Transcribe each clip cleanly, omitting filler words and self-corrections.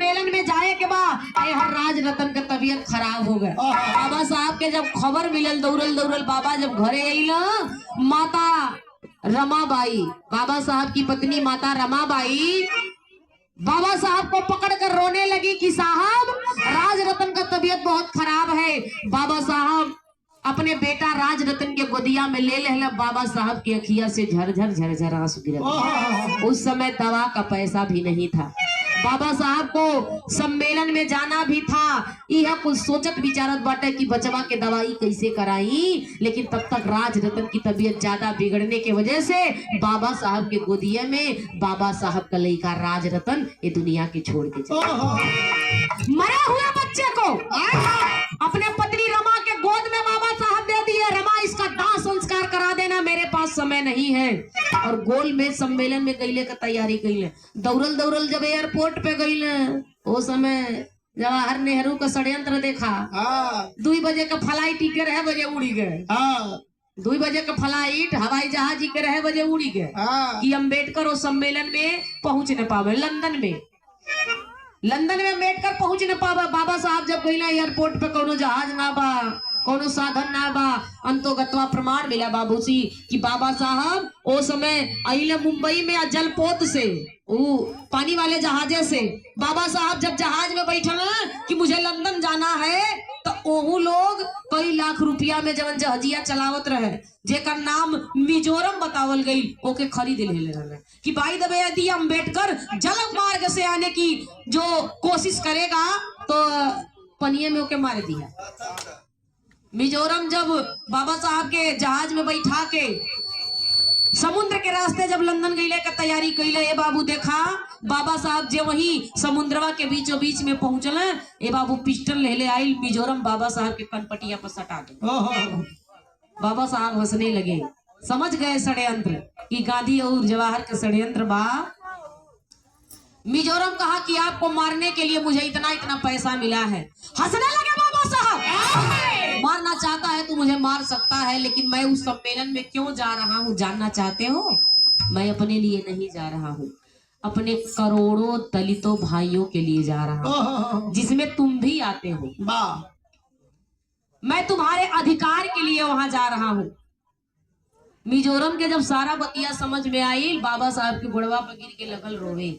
सम्मेलन में जाए के बाद हर राज रतन का तबीयत खराब हो गया। बाबा साहब के जब खबर मिलल दौड़ल दौड़ल बाबा जब घरे आइल, माता रमाबाई बाबा साहब की पत्नी माता रमाबाई बाबा साहब को पकड़कर रोने लगी कि साहब राज रतन का तबीयत बहुत खराब है। बाबा साहब अपने बेटा राज रतन के गोदिया में ले लेला, बाबा साहब की अखिया से झरझर झरझर आंसू गिरल। उस समय दवा का पैसा भी नहीं था। बाबा साहब को सम्मेलन में जाना भी था। यह कुछ सोचत विचारत बाटे कि बचवा के दवाई कैसे कराई, लेकिन तब तक राज रतन की तबीयत ज्यादा बिगड़ने के वजह से बाबा साहब के गोदिया में बाबा साहब का लड़का राज रतन ये दुनिया के छोड़ के चले। मरे हुए बच्चे को अपने पत्नी रमा के गोद में बाबा साहब दे दिए। रमा इसका दाह संस्कार करा देना, मेरे पास समय नहीं है। और गोल में सम्मेलन में गईले का तैयारी कईले। दौड़ल दौड़ल जब एयरपोर्ट पे गईले, वो समय जवाहर नेहरू का षड्यंत्र देखा। 2 बजे का फ्लाइट के रहे बजे उड़ी गए। 2 बजे का फ्लाइट हवाई जहाज के रहे बजे उड़ी गए कि अम्बेडकर वो सम्मेलन में पहुंच न पावे। लंदन में अम्बेडकर पहुंच न पावा। बाबा साहब जब गईला एयरपोर्ट पे कोनो जहाज ना बा, कोनो साधन ना बा, अंतोगत्वा प्रमाण मिला बाबूजी कि बाबा साहब ओ समय आइले मुंबई में जलपोत से पानी वाले जहाजे से। बाबा साहब जब जहाज में बैठल कि मुझे लंदन जाना है, तो ओहू लोग कई लाख रुपया में जवन जहाजिया चलावत रहे, जेकर नाम मिजोरम बतावल गई, ओके खरीद ले रहे कि भाई दबे यदि अम्बेडकर जल मार्ग से आने की जो कोशिश करेगा तो पनिये में ओके मार दिया। मिजोरम जब बाबा साहब के जहाज में बैठा के समुद्र के रास्ते जब लंदन गईले का तैयारी कैले, ए बाबू देखा बाबा साहब जे वही समुद्रवा के बीचों बीच में पहुंचल, ए बाबू पिस्टल ले आइल मिजोरम बाबा साहब के कनपटिया पर सटा दे। बाबा साहब हंसने लगे, समझ गए षड्यंत्र कि गांधी और जवाहर के षड्यंत्र बा। मिजोरम कहा कि आपको मारने के लिए मुझे इतना इतना पैसा मिला है। हंसने लगे बाबा साहब, मारना चाहता है तो मुझे मार सकता है, लेकिन मैं उस सम्मेलन में क्यों जा रहा हूँ जानना चाहते हो? मैं अपने लिए नहीं जा रहा हूँ, अपने करोड़ों दलितों भाइयों के लिए जा रहा हूँ, जिसमें तुम भी आते हो। मैं तुम्हारे अधिकार के लिए वहां जा रहा हूँ। मिजोरम के जब सारा बतिया समझ में आई, बाबा साहब के गोड़वा पर गिर के लगल रोवे।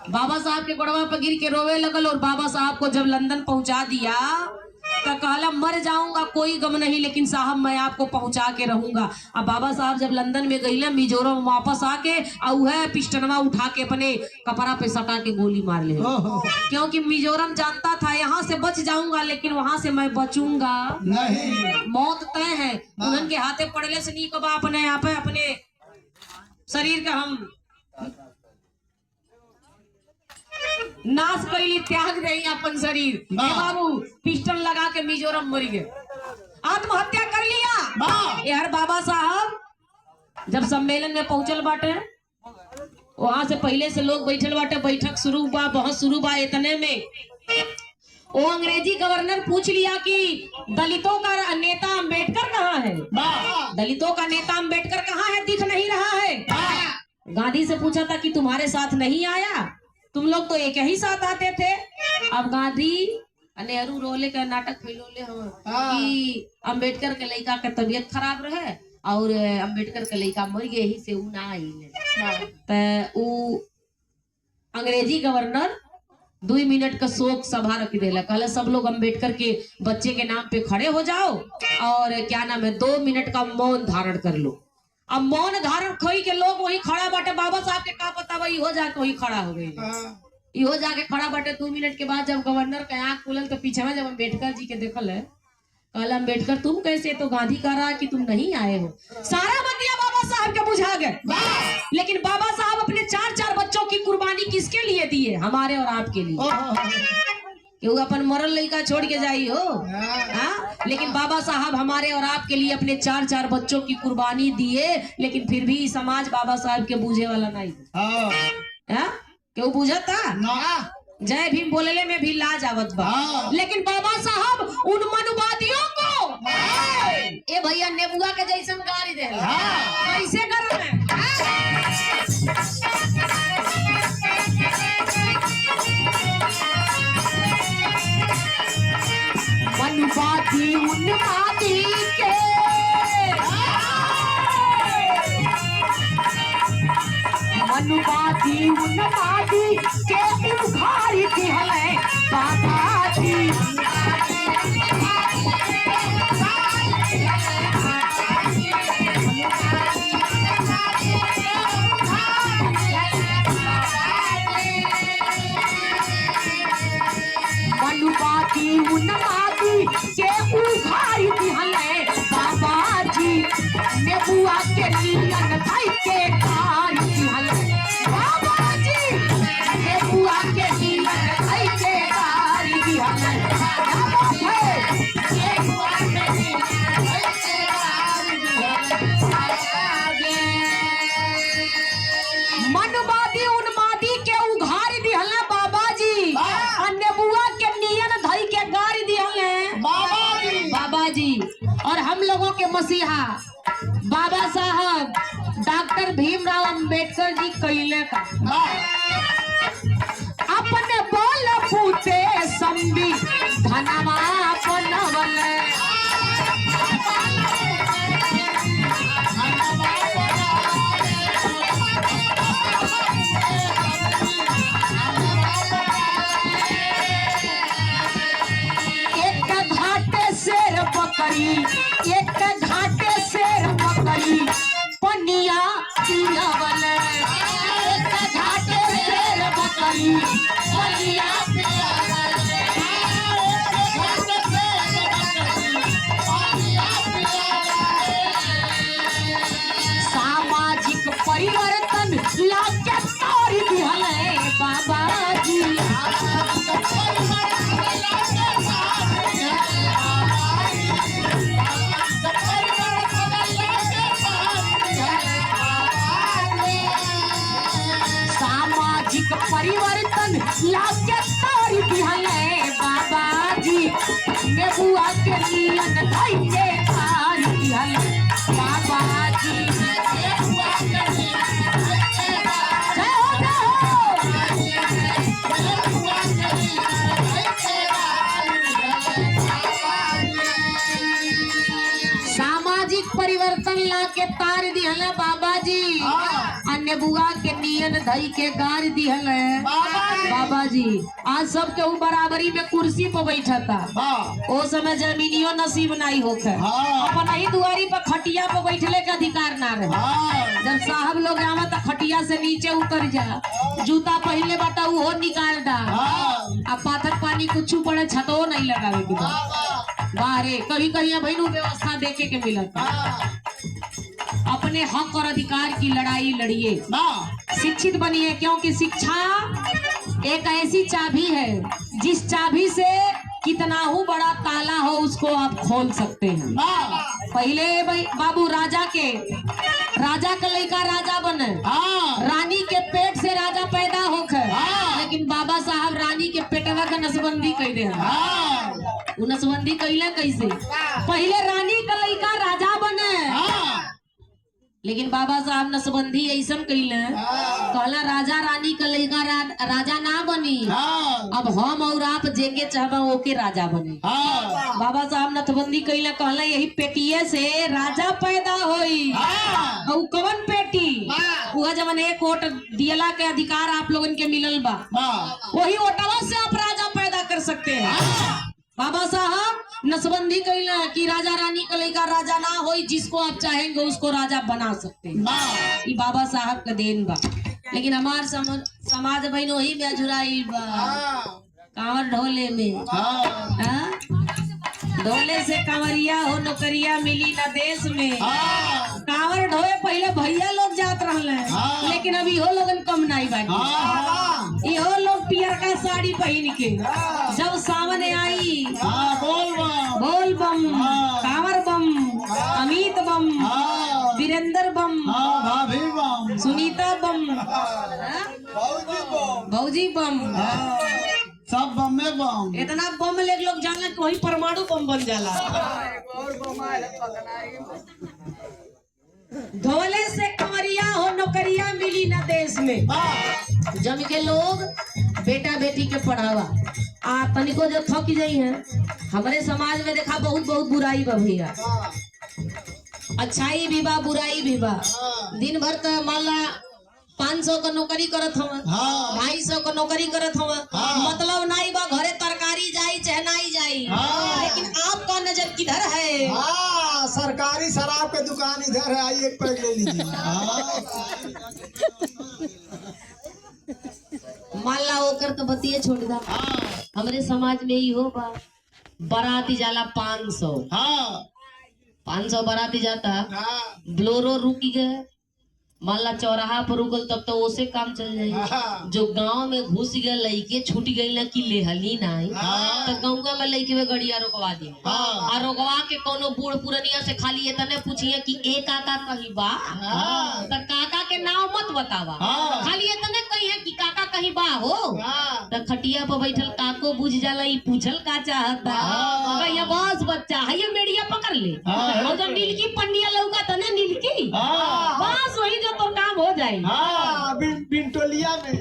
बाबा साहब के गोड़वा पर गिर के रोवे लगल। और बाबा साहब को जब लंदन पहुंचा दिया तो कहला मर जाऊंगा कोई गम नहीं, लेकिन साहब मैं आपको पहुंचा के रहूंगा। अब बाबा साहब जब लंदन में गईले, मिजोरम वापस आके है पिस्टनवा उठा के अपने कपड़ा पे सटा के गोली मार ले, क्योंकि मिजोरम जानता था यहाँ से बच जाऊंगा, लेकिन वहां से मैं बचूंगा नहीं, मौत तय है। उनके हाथे पड़ले से नहीं कबा अपने यहाँ पे अपने शरीर का हम नाश कैली, त्याग दे अपन शरीर। बाबू पिस्टल लगा के मिजोरम मर गए, आत्महत्या कर लिया। यार बाबा साहब जब सम्मेलन में पहुंचल बाटे, वहां से पहले से लोग बैठल बाटे, बैठक शुरू बा, बहुत शुरू बा। इतने में वो अंग्रेजी गवर्नर पूछ लिया कि दलितों का नेता अम्बेडकर कहाँ है? दलितों का नेता अम्बेडकर कहाँ है? दिख नहीं रहा है। गांधी से पूछा था कि तुम्हारे साथ नहीं आया? तुम लोग तो एक ही साथ आते थे। अब गांधी नेहरू रोले का नाटक फैलोले कि अम्बेडकर के लड़का का तबीयत खराब रहे और अम्बेडकर के लड़का मर गए, ही से ऊ ना आई। अंग्रेजी गवर्नर 2 मिनट का शोक सभा रख देला, कहला सब लोग अम्बेडकर के बच्चे के नाम पे खड़े हो जाओ और क्या नाम है 2 मिनट का मौन धारण कर लो। अब मौन धारण खोई के लोग वही खड़ा बाटे। बाबा साहब के का पता वही हो जाके वही खड़ा हो गई, इहो जाके खड़ा बाटे। 2 मिनट के बाद जब गवर्नर का आंख खुलल तो पीछे में जब अम्बेडकर जी के देखल है, कहला अम्बेडकर तुम कैसे? तो गांधी कह रहा कि तुम नहीं आए हो। सारा बतिया बाबा साहब के बुझा गए, लेकिन बाबा साहब अपने 4 बच्चों की कुर्बानी किसके लिए दिए? हमारे और आपके लिए। क्यों अपन मरल लड़का छोड़ के जाई हो? लेकिन बाबा साहब हमारे और आपके लिए अपने 4 बच्चों की कुर्बानी दिए, लेकिन फिर भी समाज बाबा साहब के बूझे वाला नहीं। क्यों बूझा था? जय भीम बोलले में भी लाज आवत बा, लेकिन बाबा साहब उन मनुवादियों को ए भैया नेबुआ के जैसन गाड़ी दे कैसे कर रहे हैं? बाजी उन्मादी के मनुबाजी उन्मादी के उखाड़ी दिहले बाबा जी। मनुबाजी उन्मादी के उखाड़ी दिहले बाबा जी। नेबुआ के नियन भाई के कारी दिहले बाबा जी। नेबुआ के नियन भाई के कारी दिहले मनुबादी उन्मादी के उघारी दिहले बाबा जी। नेबुआ के नियन धई के गारी दिहले बाबा जी। और हम लोगों के मसीहा बाबा साहब डॉक्टर भीमराव अंबेडकर जी कैले का अपने बोल पूते संबी धनवा बनवले। एक घाटे शेर बकरी एक घाटे शेर बकरी पनिया पियावल। एक घाटे शेर बकरी पनिया पियावल। सामाजिक परिवर्तन लाके तोड़ दिहले बाबा जी। सामाजिक परिवर्तन लाके तोड़ दिहले बाबा जी। नेबुआ के नियन धई के कारी दिहले बाबा जी। सामाजिक परिवर्तन लाके तार दिहले बाबा जी। अन्य बुआ के नियन धई के गार दिहले बाबा जी। आज सब केहू बराबरी में कुर्सी पर बैठा था। ओ समय जमीनियों नसीब नहीं होखे। अपन ही दुआरी पर खटिया पर बैठले के अधिकार ना रहे। जब साहब लोग आवा तो खटिया से नीचे उतर जा, जूता पहले बाटा वो निकाल दा। अब पाथर पानी कुछ पड़े छतो नहीं लगावे के बाहरे। कभी कहीं भाई व्यवस्था देखे के मिलता। अपने हक और अधिकार की लड़ाई लड़िए, शिक्षित बनिए, क्योंकि शिक्षा एक ऐसी चाबी है जिस चाबी से कितना ही बड़ा ताला हो उसको आप खोल सकते हैं। पहले भाई बाबू राजा का लड़का राजा बने, रानी के पेट से राजा पैदा होके। लेकिन बाबा साहब रानी के पेटवा का नसबंदी कर दे। नसबंदी कैले कैसे? पहले रानी का लड़का राजा बने, लेकिन बाबा साहब नसबंदी ऐसा कैले कहला राजा रानी का लड़का राजा ना बनी। अब हम और आप जेके चाहबा ओके राजा बने। बाबा साहब नसबंदी कैले कहला यही पेटिये से राजा पैदा होई। और कौन पेटी? वह जब एक वोट दियला के अधिकार आप लोगन के मिलल बा, वही वोटवा से आप राजा पैदा कर सकते हैं। बाबा साहब नसबंदी कैला कि राजा रानी का लड़का राजा ना होई, जिसको आप चाहेंगे उसको राजा बना सकते हैं। ये बाबा साहब का देन बा। लेकिन हमार समाज बहन वही में अझुराई बा, कांवर ढोले में। ढोले से कांवरिया हो नौकरिया मिली ना देश में। कांवर ढोए पहले भैया लोग जात रहले, लेकिन अभी हो लोगन कम नहीं बाकी। इहो लोग पियर का साड़ी पहन के जब सामने आई बोल बम, कांवर बम, अमित बम, वीरेंद्र बम, सुनीता बम, भौजी बम, सब बम में बम। इतना बम ले लोग जानला कि वही परमाणु बम बन जाला। धोले से कंवरिया हो नौकरिया मिली ना देश में। जम के लोग बेटा बेटी के पढ़ावा, आप तनिको जो थक जाई है। हमारे समाज में देखा बहुत बहुत बुराई बा भैया, हाँ, अच्छाई भी बा बुराई भी बा। हाँ, दिन भर तो मान ला 500 का नौकरी करत हव, हाँ, 250 का नौकरी करत हव, हाँ। मतलब नहीं बा घरे तरकारी जाई चाहे नहीं जाई। हाँ। लेकिन आपका नजर किधर है? हाँ, सरकारी शराब की दुकान इधर है, आइए एक पैक ले लीजिए। हाँ, मान ला ओकर तो बतिये छोड़ दा। हाँ, हमरे समाज में ही हो बा, बाराती जाला 500 हाँ, 500 बाराती जाता, हाँ, ब्लोरो रुक गए, मान ला चौराहा पर रुकल तब तो ओसे काम चल जाई। हाँ, जो गांव में घुस गए लइके छूट गई ना कि लेहली नहीं, हाँ। तो गाँव में लइके में गड़िया रोकवा दी। हाँ। और रोकवा के कोनो बूढ़ पुरनिया से खाली ये तने पूछिए कि ए काका कहीं बा, हाँ। तो काका के नाम मत बतावा, हाँ। खाली ये तने कही है कि काका कहीं बा हो। हाँ, तो खटिया पर बैठल काको बुझ जाला ई पूछल का चाहता। हाँ। कहिया बस बच्चा है, ये मेड़िया पकड़ ले। हाँ। और जब नीलकी पन्निया लौका तो ना नीलकी, हाँ। बस वही जो तो काम हो जाए। हाँ, बिंटोलिया में।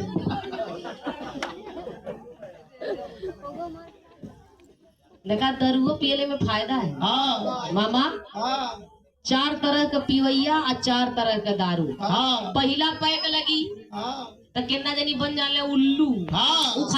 देखा दरुओ पियले में फायदा है हाँ, मामा। हाँ, 4 तरह का पिवैया और 4 तरह का दारू। हाँ, पहला पैक लगी हाँ, तो कितना जनी बन जाले उल्लू। हाँ। उ